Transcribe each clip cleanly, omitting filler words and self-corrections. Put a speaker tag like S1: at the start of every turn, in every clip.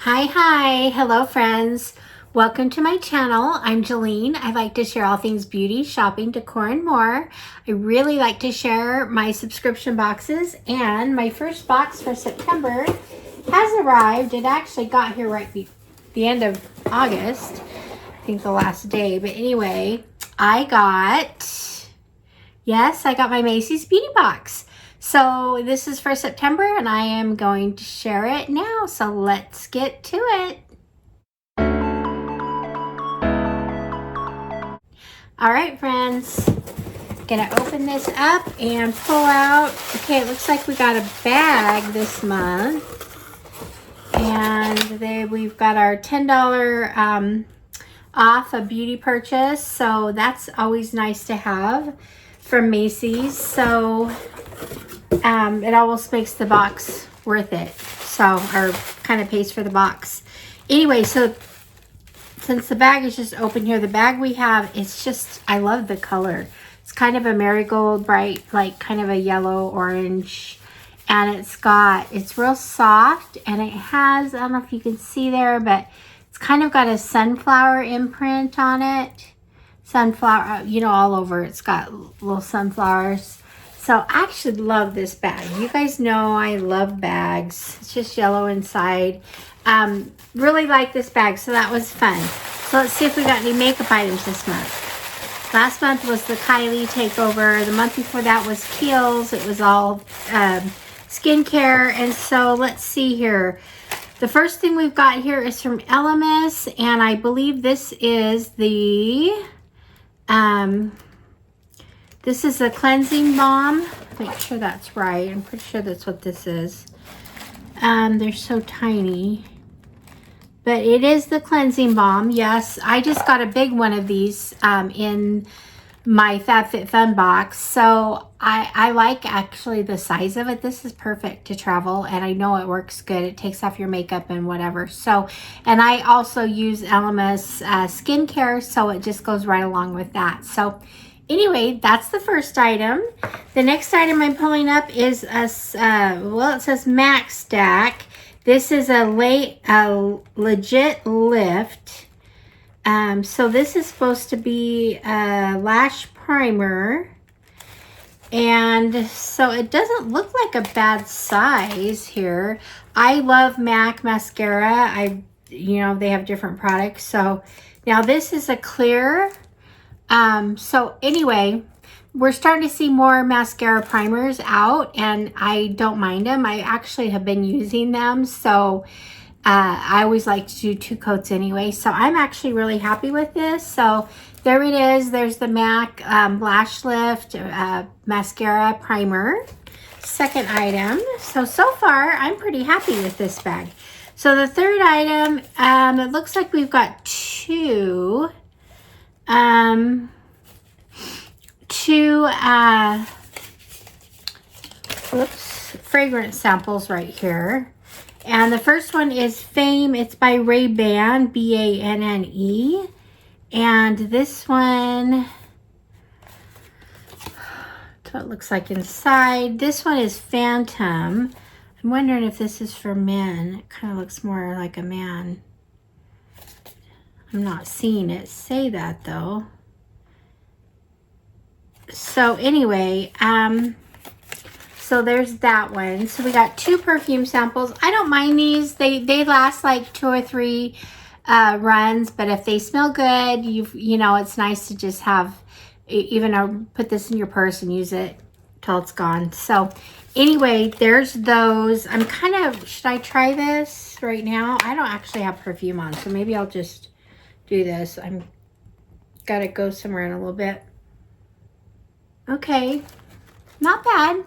S1: Hi, hello friends. Welcome to my channel. I'm Jolene. I like to share all things beauty, shopping, decor, and more. I really like to share my subscription boxes, and my first box for September has arrived. It actually got here right the end of August, I think the last day. But anyway, I got my Macy's beauty box. So this is for September and I am going to share it now. So let's get to it. All right, friends, gonna open this up and pull out. Okay, it looks like we got a bag this month. And we've got our $10 off a beauty purchase. So that's always nice to have from Macy's. So it almost makes the box worth it. So, or kind of pays for the box. Anyway, so since the bag is just open here, the bag we have, it's just, I love the color. It's kind of a marigold, bright, like kind of a yellow orange. And it's real soft, and it has, I don't know if you can see there, but it's kind of got a sunflower imprint on it. Sunflower, all over. It's got little sunflowers. So I actually love this bag. You guys know I love bags. It's just yellow inside. Really like this bag, so that was fun. So let's see if we got any makeup items this month. Last month was the Kylie takeover. The month before that was Kiehl's. It was all skincare. And so let's see here. The first thing we've got here is from ALLURE, and I believe this is the this is a cleansing balm. Make sure that's right. I'm pretty sure that's what this is. They're so tiny. But it is the cleansing balm. Yes, I just got a big one of these in my Fab Fit Fun box. So I like actually the size of it. This is perfect to travel, and I know it works good. It takes off your makeup and whatever. So, and I also use ALLURE skincare, so it just goes right along with that. So anyway, that's the first item. The next item I'm pulling up is it says Max Stack. This is a legit lift. So this is supposed to be a lash primer. And so it doesn't look like a bad size here. I love MAC mascara. They have different products. So now this is a clear. So anyway, we're starting to see more mascara primers out, and I don't mind them. I actually have been using them. So I always like to do 2 coats anyway. So I'm actually really happy with this. So there it is. There's the MAC Lash Lift Mascara Primer. Second item. So far, I'm pretty happy with this bag. So the third item, it looks like we've got two fragrance samples right here. And the first one is Fame. It's by Ray-Ban, B-A-N-N-E. And this one, that's what it looks like inside. This one is Phantom. I'm wondering if this is for men. It kind of looks more like a man. I'm not seeing it say that though. So anyway, so there's that one. So we got 2 perfume samples. I don't mind these. They last like 2 or 3 runs, but if they smell good, it's nice to just have, put this in your purse and use it till it's gone. So anyway, there's those. I'm kind of, should I try this right now? I don't actually have perfume on, so maybe I'll just do this. I'm gotta go somewhere in a little bit. Okay, not bad.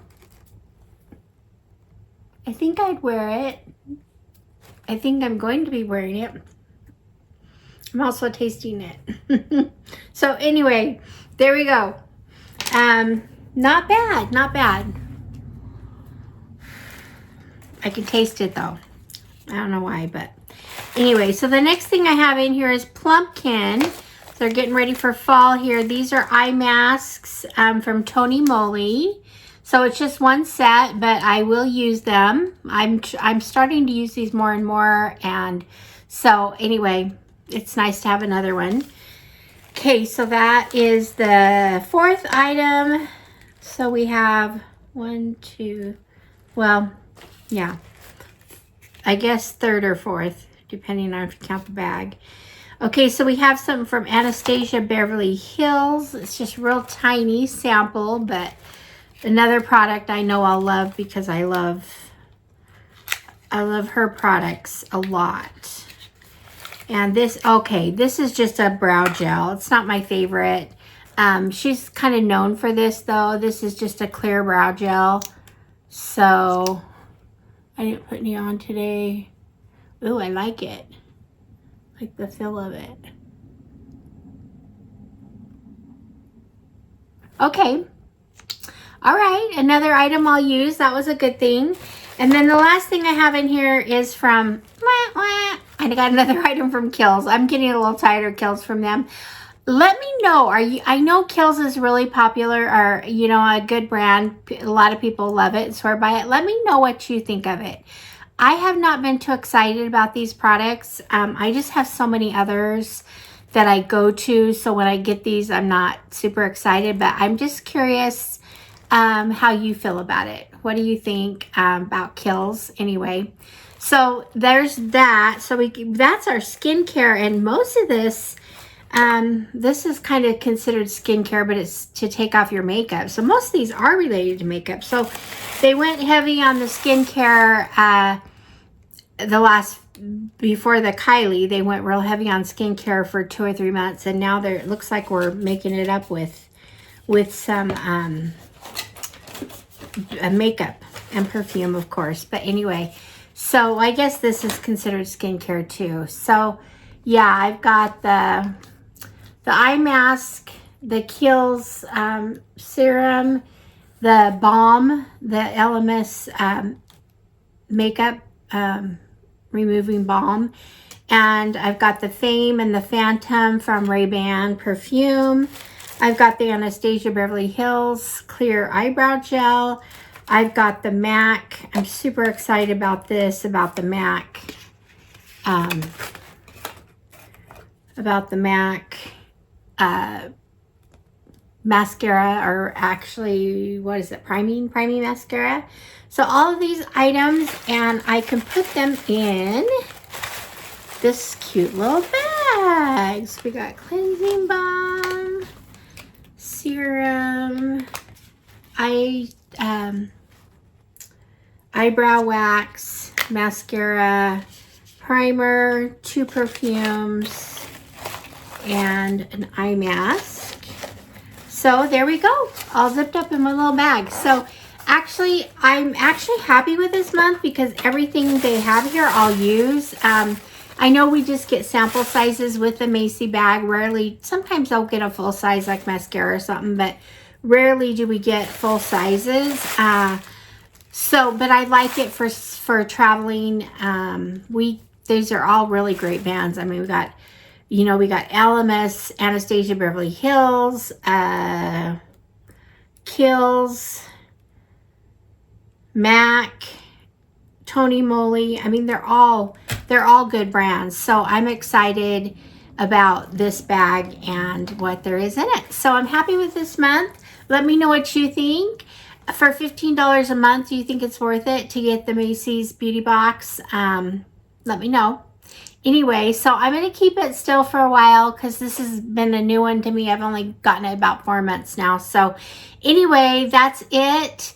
S1: I think I'd wear it. I think I'm going to be wearing it. I'm also tasting it. So anyway, there we go. Not bad, not bad. I can taste it though. I don't know why, but anyway, so the next thing I have in here is Plumpkin. So they're getting ready for fall here. These are eye masks from Tony Moly. So it's just one set, but I will use them. I'm starting to use these more and more, and so anyway, it's nice to have another one. Okay, so that is the fourth item. So we have 1, 2, well, yeah, I guess third or fourth, depending on if you count the bag. Okay, so we have something from Anastasia Beverly Hills. It's just real tiny sample, but another product I know I'll love because I love her products a lot. And this, okay, this is just a brow gel. It's not my favorite. She's kind of known for this though. This is just a clear brow gel. So I didn't put any on today. Ooh, I like it. Like the feel of it. Okay. All right, another item I'll use. That was a good thing. And then the last thing I have in here is from, I got another item from Kills. I'm getting a little tired of Kills from them. Let me know, I know Kills is really popular, or, you know, a good brand. A lot of people love it and swear by it. Let me know what you think of it. I have not been too excited about these products. I just have so many others that I go to. So when I get these, I'm not super excited, but I'm just curious how you feel about it. What do you think about Kills anyway? So there's that. So that's our skincare, and most of this, this is kind of considered skincare, but it's to take off your makeup. So most of these are related to makeup. So they went heavy on the skincare before the Kylie, they went real heavy on skincare for 2 or 3 months, and now it looks like we're making it up with some makeup and perfume, of course. But anyway, so I guess this is considered skincare too. So yeah, I've got the eye mask, the Kiehl's serum, the balm, the LMS makeup removing balm, and I've got the Fame and the Phantom from Ray-Ban perfume. I've got the Anastasia Beverly Hills clear eyebrow gel. I've got the MAC. I'm super excited about this, about the MAC. Mascara, or actually, what is it? Priming mascara. So all of these items, and I can put them in this cute little bag. So we got cleansing balm, serum, eyebrow wax, mascara, primer, 2 perfumes, and an eye mask. So there we go, all zipped up in my little bag. So actually, I'm actually happy with this month because everything they have here I'll use. I know we just get sample sizes with the Macy bag. Rarely, sometimes I'll get a full size like mascara or something, but rarely do we get full sizes. But I like it for traveling. These are all really great brands. I mean, we got LMS, Anastasia Beverly Hills, Kiehl's, MAC, Tony Moly. I mean, they're all good brands. So I'm excited about this bag and what there is in it. So I'm happy with this month. Let me know what you think. For $15 a month, do you think it's worth it to get the Macy's beauty box? Let me know. Anyway, so I'm going to keep it still for a while because this has been a new one to me. I've only gotten it about 4 months now. So anyway, that's it.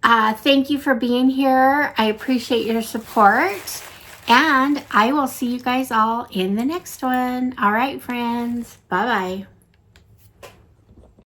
S1: Thank you for being here. I appreciate your support. And I will see you guys all in the next one. All right, friends. Bye-bye.